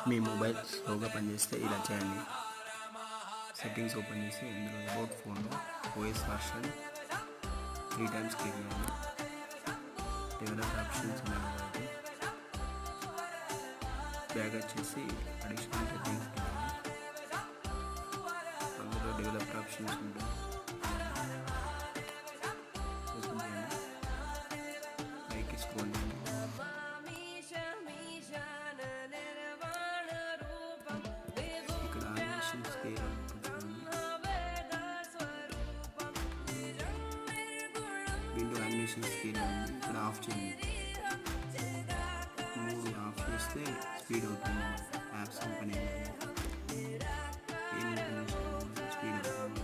మీ mobile స్లోగా పనిచేస్తే ఇలా చేయండి. సెట్టింగ్స్ ఓపెన్ చేసి ఇందులో అబౌట్ ఫోన్లో ఓఎస్ వర్షన్ 3 times క్లిక్ చేయండి. డెవలప్ ఆప్షన్స్ ఉన్నాయి, బ్యాగ్ వచ్చేసి అడిషనల్ సెట్టింగ్స్ అందులో డెవలప్ ఆప్షన్స్ ఉంటాయి. ఓపెన్ చేయండి, పైకి స్క్రోల్ చేయండి. ఇక్కడ animation scale window animation scale ఉంది, ఇక్కడ ఆఫ్ చేయండి. మూడు ఆఫ్ చేస్తే స్పీడ్ అవుతుంది, యాప్స్ ఓపెన్ అయ్యింది, స్పీడ్ అవుతుంది.